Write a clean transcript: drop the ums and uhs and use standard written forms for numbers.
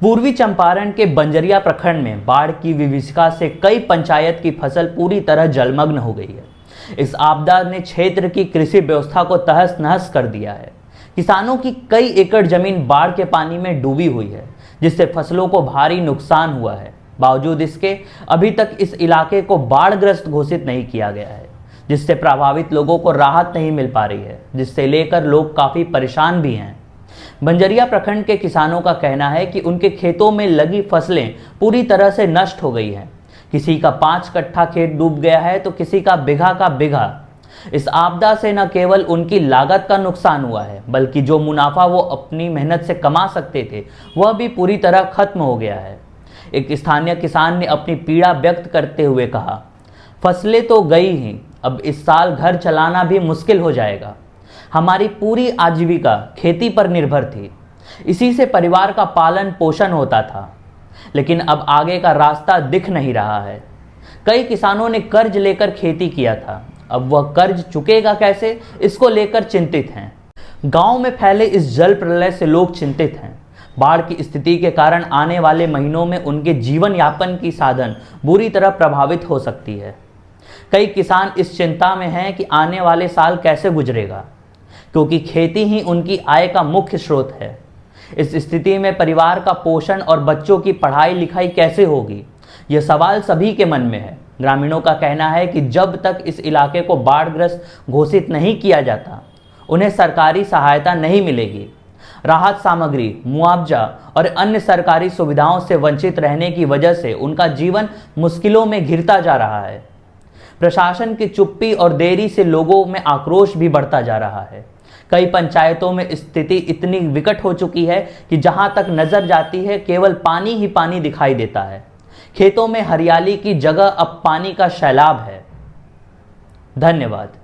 पूर्वी चंपारण के बंजरिया प्रखंड में बाढ़ की विभीषिका से कई पंचायत की फसल पूरी तरह जलमग्न हो गई है। इस आपदा ने क्षेत्र की कृषि व्यवस्था को तहस नहस कर दिया है। किसानों की कई एकड़ जमीन बाढ़ के पानी में डूबी हुई है, जिससे फसलों को भारी नुकसान हुआ है। बावजूद इसके अभी तक इस इलाके को बाढ़ग्रस्त घोषित नहीं किया गया है, जिससे प्रभावित लोगों को राहत नहीं मिल पा रही है, जिससे लेकर लोग काफ़ी परेशान भी हैं। बंजरिया प्रखंड के किसानों का कहना है कि उनके खेतों में लगी फसलें पूरी तरह से नष्ट हो गई हैं। किसी का 5 कट्ठा खेत डूब गया है तो किसी का बिघा का बिघा। इस आपदा से न केवल उनकी लागत का नुकसान हुआ है, बल्कि जो मुनाफा वो अपनी मेहनत से कमा सकते थे वह भी पूरी तरह खत्म हो गया है। एक स्थानीय किसान ने अपनी पीड़ा व्यक्त करते हुए कहा, फसलें तो गई ही, अब इस साल घर चलाना भी मुश्किल हो जाएगा। हमारी पूरी आजीविका खेती पर निर्भर थी, इसी से परिवार का पालन पोषण होता था, लेकिन अब आगे का रास्ता दिख नहीं रहा है। कई किसानों ने कर्ज लेकर खेती किया था, अब वह कर्ज चुकेगा कैसे, इसको लेकर चिंतित हैं। गांव में फैले इस जल प्रलय से लोग चिंतित हैं। बाढ़ की स्थिति के कारण आने वाले महीनों में उनके जीवन यापन की साधन बुरी तरह प्रभावित हो सकती है। कई किसान इस चिंता में हैं कि आने वाले साल कैसे गुजरेगा, क्योंकि खेती ही उनकी आय का मुख्य स्रोत है। इस स्थिति में परिवार का पोषण और बच्चों की पढ़ाई लिखाई कैसे होगी, यह सवाल सभी के मन में है। ग्रामीणों का कहना है कि जब तक इस इलाके को बाढ़ग्रस्त घोषित नहीं किया जाता, उन्हें सरकारी सहायता नहीं मिलेगी। राहत सामग्री, मुआवजा और अन्य सरकारी सुविधाओं से वंचित रहने की वजह से उनका जीवन मुश्किलों में घिरता जा रहा है। प्रशासन की चुप्पी और देरी से लोगों में आक्रोश भी बढ़ता जा रहा है। कई पंचायतों में स्थिति इतनी विकट हो चुकी है कि जहां तक नजर जाती है केवल पानी ही पानी दिखाई देता है। खेतों में हरियाली की जगह अब पानी का सैलाब है। धन्यवाद।